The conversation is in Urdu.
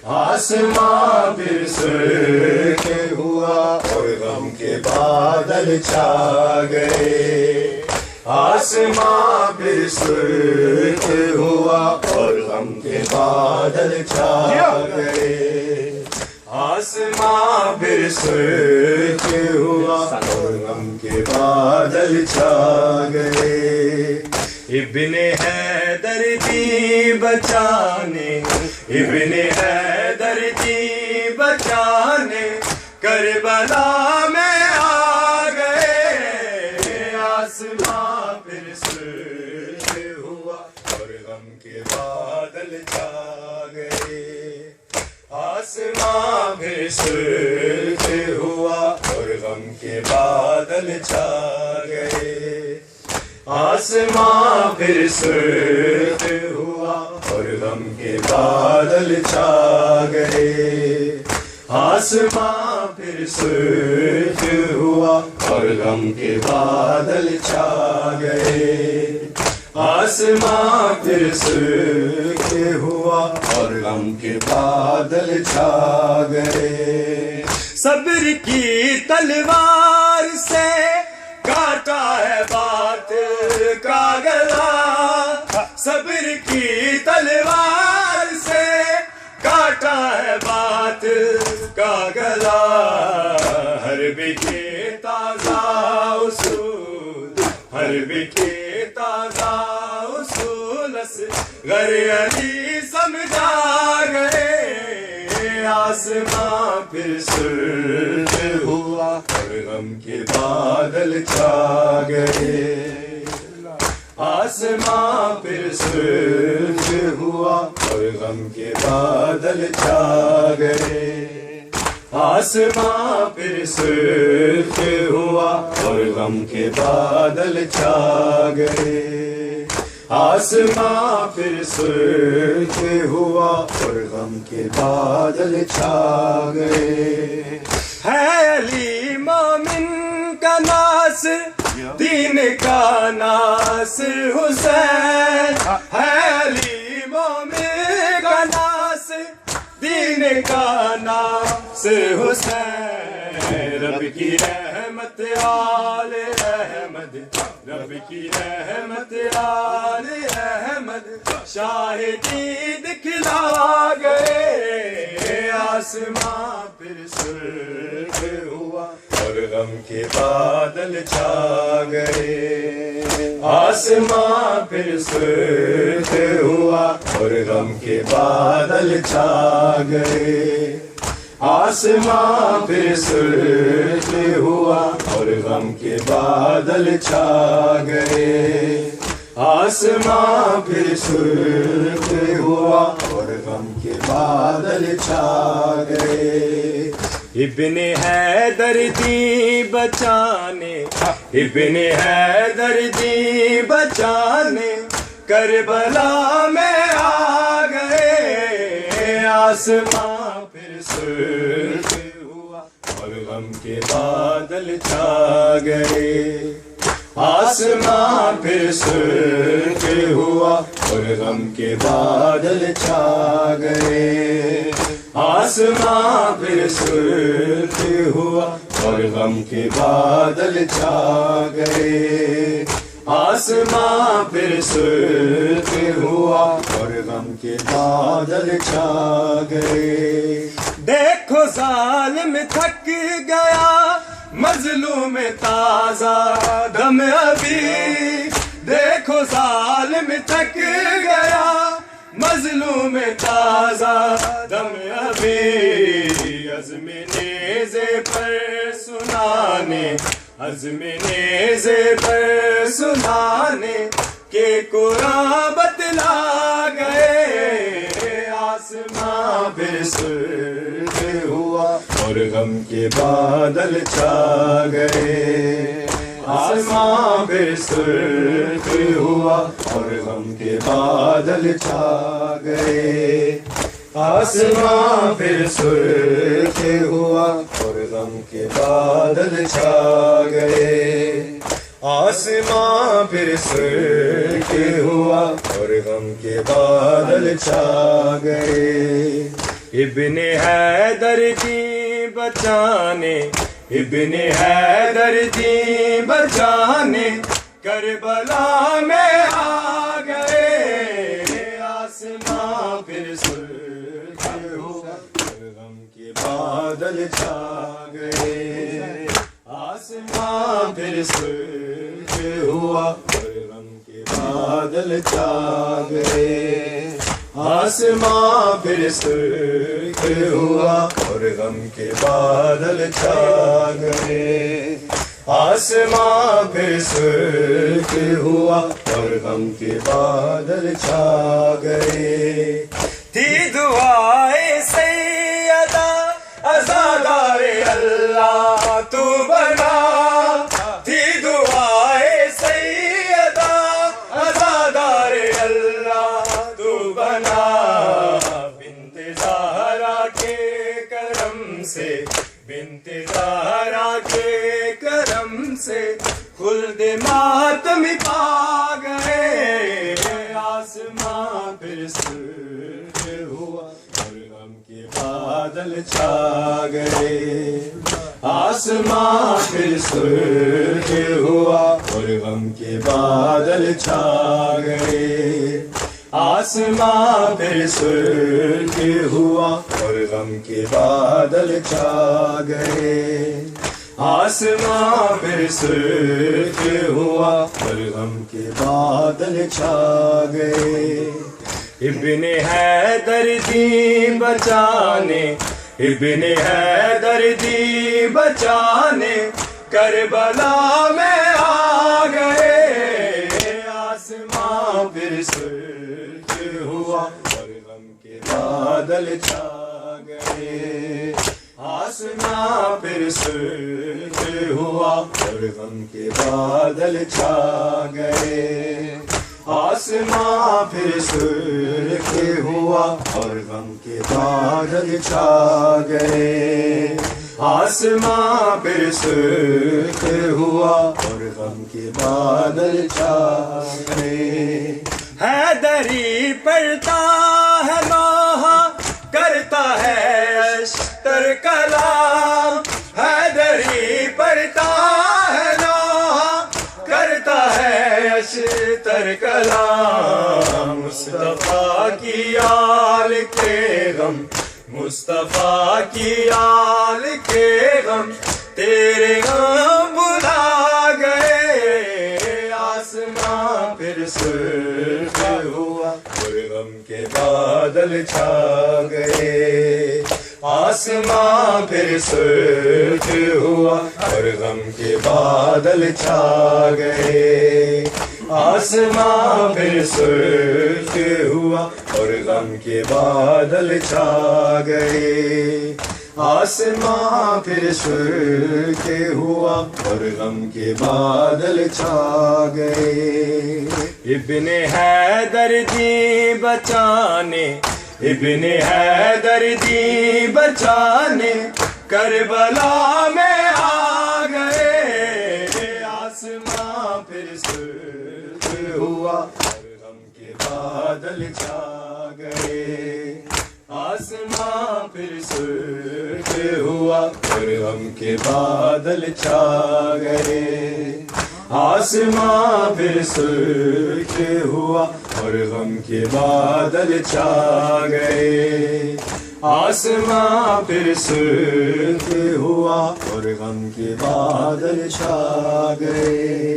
آسماں پھر سرخ ہوا اور غم کے بادل چھا گئے، آسماں پھر سرخ ہوا اور غم کے بادل چھا گئے، آسماں پھر سرخ ہوا اور غم کے بادل چھا گئے۔ ابن حیدر کی بچانے، ابن حیدر کی بچانے کربلا میں آ گئے، آسماں پھر سرخ ہوا اور غم کے بادل چھا گئے، آسماں پھر سرخ ہوا اور غم کے بادل چھا گئے، آسماں پھر سرخ ہوا اور غم کے بادل چھا گئے، آسماں پھر سرخ ہوا اور غم کے بادل چھا گئے، آسماں پھر سرخ ہوا اور غم کے بادل چھا گئے۔ صبر کی تلوار سے کاٹا ہے باطل کا گلا، صبر کی تلوار سے کاٹا ہے باطل کا گلا، حرب کے تازہ اصول، حرب کے تازہ اصول غر علی سمجھا گئے، آسماں پھر سرخ ہوا اور غم کے بادل چھا گئے، آسماں پھر سرخ ہوا اور غم کے بادل چھا گئے، آسماں پھر سرخ ہوا اور غم کے بادل چھا گئے، آسماں پھر سرخ ہوا اور غم کے بادل چھا گئے۔ ہے علی مومن کا ناصر، دین کا ناصر حسین، ہے علی مومن کا ناصر، دین کا ناصر حسین، رب کی رحمت آل احمد، رب کی رحمت آل احمد شاہدی دکھلا گئے، آسماں پھر سرخ ہوا اور غم کے بادل چھا گئے، آسماں پھر سرخ ہوا اور غم کے بادل چھا گئے، آسماں پھر سرخ ہوا اور غم کے بادل چھا گئے، آسماں پھر سرخ ہوا اور غم کے بادل چھا گئے۔ ابن حیدر دی بچانے، ابن حیدر دی بچانے کربلا میں آ گئے، آسماں پھر سرخ ہوا اور غم کے بادل چھا گئے، آسماں پھر سرخ ہوا اور غم کے بادل چھا گئے، آسماں پھر سرخ ہوا اور غم کے بادل چھا گئے، آسماں پھر سرخ ہوا اور غم کے بادل چھا گئے۔ دیکھو ظالم تھک گیا، مظلوم تازہ دم ابھی، دیکھو ظالم تھک گیا، مظلوم تازہ دم ابھی، عزم نیزے پر سنانے، عزم نیزے پر سنانے کہ قرآن بتلا گئے، آسماں پھر سرخ ہوا اور غم کے بادل چھا گئے، آسماں پھر سرخ ہوا اور غم کے بادل چھا گئے، آسماں پھر سرخ ہوا اور غم کے بادل چھا گئے، آسماں پھر سرخ ہوا اور غم کے بادل چھا گئے، ابن حیدر دی بچانے، ابن حیدر دی بچانے کربلا میں آ گئے، آسماں پھر سرخ ہوا اور غم کے بادل چھا گئے، آسماں پھر سرخ ہوا اور غم کے بادل چھا گئے، آسماں پھر سرخ ہوا اور غم کے بادل چھا گئے، آسماں پھر سرخ ہوا اور غم کے بادل چھا گئے، تھی دعائے سیدہ عزادار اللہ تو بنا، تھی دعائے سیدہ عزادار اللہ تو بنا، بنت زہرا کے کرم سے، بنت زہرا کے کرم سے خلد ماتم پا گئے، آسماں پھر سرخ ہوا اور غم کے بادل چھا گئے، آسماں پھر سرخ ہوا اور غم کے بادل چھا گئے، آسماں پھر سرخ ہوا اور غم کے بادل چھا گئے، آسماں پھر سرخ ہوا اور غم کے بادل چھا گئے، ابن حیدر دی بچانے، ابن حیدر دی بچانے کربلا میں آ گئے، آسماں پھر سرخ ہوا اور غم کے بادل چھا گئے، آسماں پھر سرخ ہوا اور غم کے بادل چھا گئے، آسماں پھر سرخ ہوا اور غم کے بادل چھا گئے، آسماں پھر سرخ ہوا اور غم کے بادل چھا گئے، حیدری پڑھتا ہے لوحہ کرتا ہے اشتر کلام، حیدری پڑھتا ہے لوحہ کرتا ہے اشتر کلام، مصطفیٰ کی آل کے غم، مصطفیٰ کی آل کے غم تیرے غم بھلا گئے، آسماں پھر سرخ ہوا اور غم کے بادل چھا گئے، آسماں پھر سرخ ہوا اور غم کے بادل چھا گئے، آسماں پھر سرخ ہوا اور غم کے بادل چھا گئے، آسماں پھر سرخ ہوا اور غم کے بادل چھا گئے، ابن حیدر دی بچانے، ابن حیدر دی بچانے کربلا میں آ گئے، آسماں پھر سرخ ہوا اور غم کے بادل چھا گئے، آسماں پھر سرخ ہوا اور غم کے بادل چھا گئے، آسماں پھر سرخ ہوا اور غم کے بادل چھا گئے، آسماں پھر سرخ ہوا اور غم کے بادل چھا گئے۔